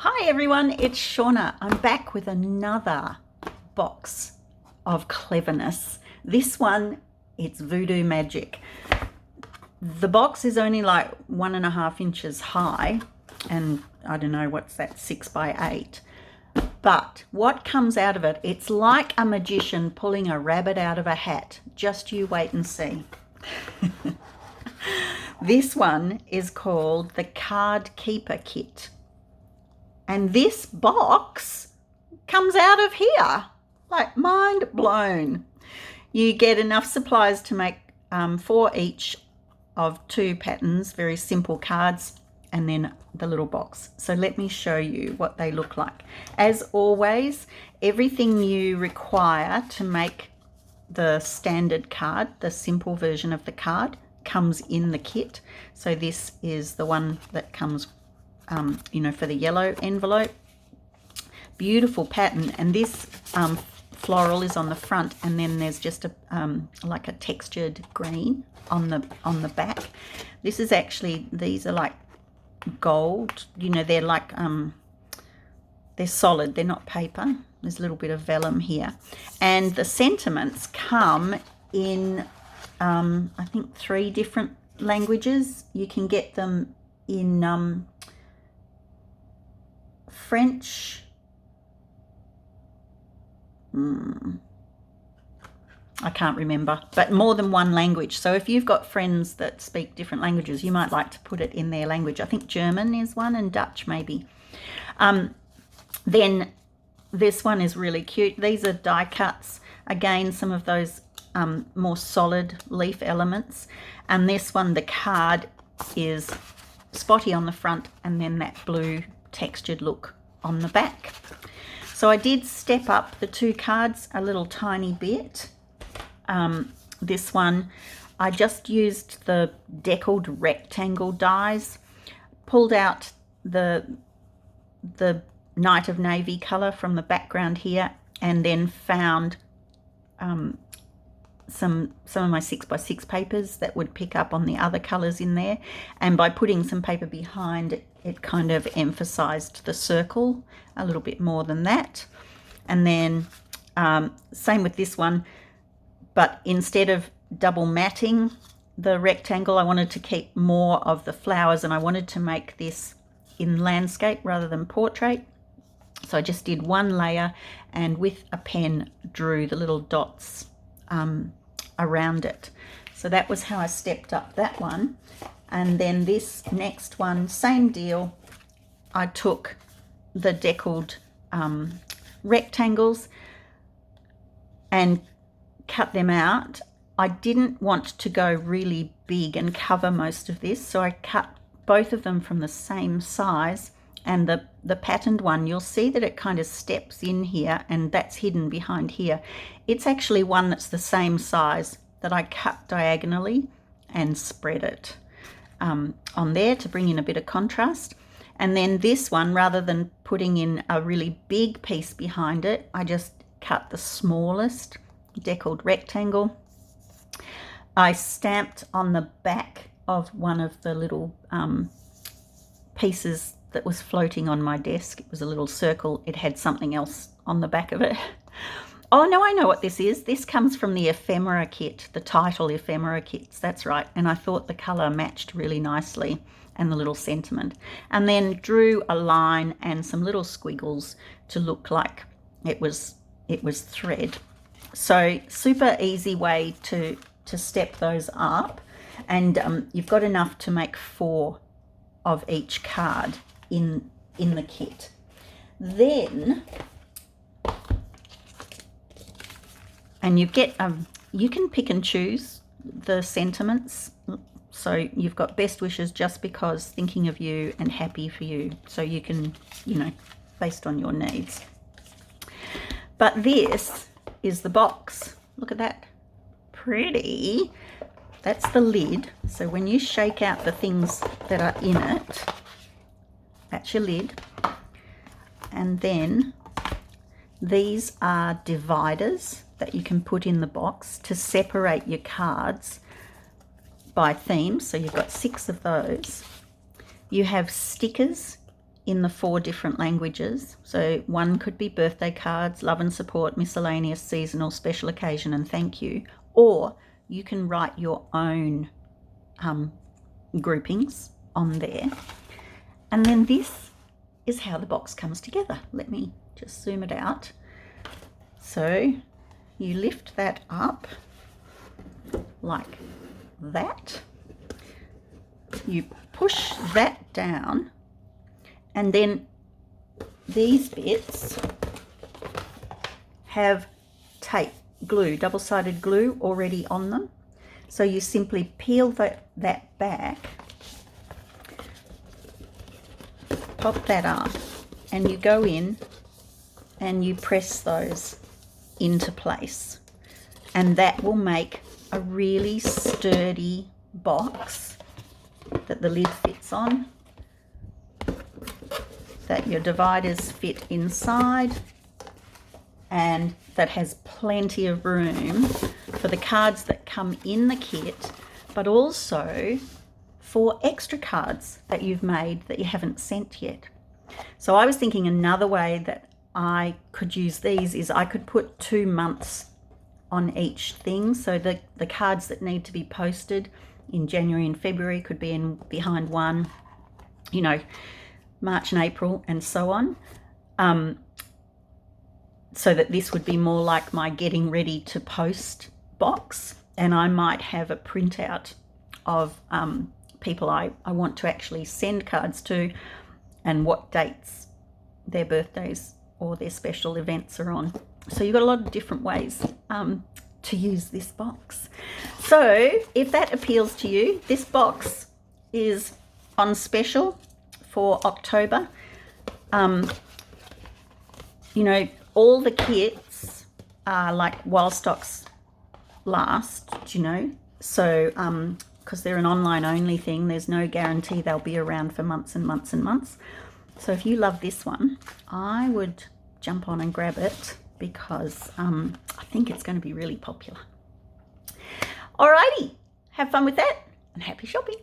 Hi everyone, it's Shauna. I'm back with another box of cleverness. This one, it's voodoo magic. The box is only like 1.5 inches high, and I don't know what's that, 6 by 8. But what comes out of it, it's like a magician pulling a rabbit out of a hat. Just you wait and see. This one is called the Card Keeper Kit. And this box comes out of here, like mind blown. You get enough supplies to make 4 each of 2 patterns, very simple cards, and then the little box. So let me show you what they look like. As always, everything you require to make the standard card, the simple version of the card, comes in the kit. So this is the one that comes for the yellow envelope. Beautiful pattern, and this floral is on the front, and then there's just a like a textured green on the back. This is actually, these are like gold, they're like they're solid, they're not paper. There's a little bit of vellum here, and the sentiments come in I think 3 different languages. You can get them in French, I can't remember, but more than one language. So if you've got friends that speak different languages, you might like to put it in their language. I think German is one, and Dutch maybe. Then this one is really cute. These are die cuts. Again, some of those more solid leaf elements. And this one, the card is spotty on the front, and then that blue textured look on the back. So I did step up the 2 cards a little tiny bit. This one, I just used the deckled rectangle dies, pulled out the Night of Navy color from the background here, and then found some of my 6x6 papers that would pick up on the other colors in there, and by putting some paper behind it, it kind of emphasized the circle a little bit more than that. And then same with this one, but instead of double matting the rectangle, I wanted to keep more of the flowers, and I wanted to make this in landscape rather than portrait. So I just did 1 layer, and with a pen drew the little dots around it. So that was how I stepped up that one. And then this next one, same deal. I took the deckled rectangles and cut them out. I didn't want to go really big and cover most of this, so I cut both of them from the same size. And the patterned one, you'll see that it kind of steps in here, and that's hidden behind here. It's actually one that's the same size that I cut diagonally and spread it on there to bring in a bit of contrast. And then this one, rather than putting in a really big piece behind it, I just cut the smallest deckled rectangle. I stamped on the back of one of the little pieces that was floating on my desk. It was a little circle. It had something else on the back of it. Oh no, I know what this is. This comes from the ephemera kit, the title ephemera kits, that's right. And I thought the color matched really nicely, and the little sentiment. And then drew a line and some little squiggles to look like it was thread. So super easy way to step those up. And you've got enough to make 4 of each card in the kit. Then, and you get you can pick and choose the sentiments. So you've got best wishes, just because, thinking of you, and happy for you. So you can, based on your needs. But this is the box. Look at that. Pretty. That's the lid. So when you shake out the things that are in it, that's your lid. And then these are dividers that you can put in the box to separate your cards by theme. So you've got 6 of those. You have stickers in the 4 different languages. So one could be birthday cards, love and support, miscellaneous, seasonal, special occasion, and thank you. Or you can write your own groupings on there. And then this is how the box comes together. Let me just zoom it out. So you lift that up like that. You push that down, and then these bits have tape, glue, double-sided glue already on them. So you simply peel that back, pop that up, and you go in and you press those into place. And that will make a really sturdy box that the lid fits on, that your dividers fit inside, and that has plenty of room for the cards that come in the kit, but also for extra cards that you've made that you haven't sent yet. So I was thinking another way that I could use these is I could put 2 months on each thing. So the cards that need to be posted in January and February could be in behind one, you know, March and April and so on. So that this would be more like my getting ready to post box, and I might have a printout of people I want to actually send cards to and what dates their birthdays or their special events are on. So you've got a lot of different ways to use this box. So if that appeals to you, this box is on special for October. You know, all the kits are like while stocks last, you know, so because they're an online only thing, there's no guarantee they'll be around for months and months and months. So if you love this one, I would jump on and grab it, because I think it's going to be really popular. Alrighty, have fun with that and happy shopping.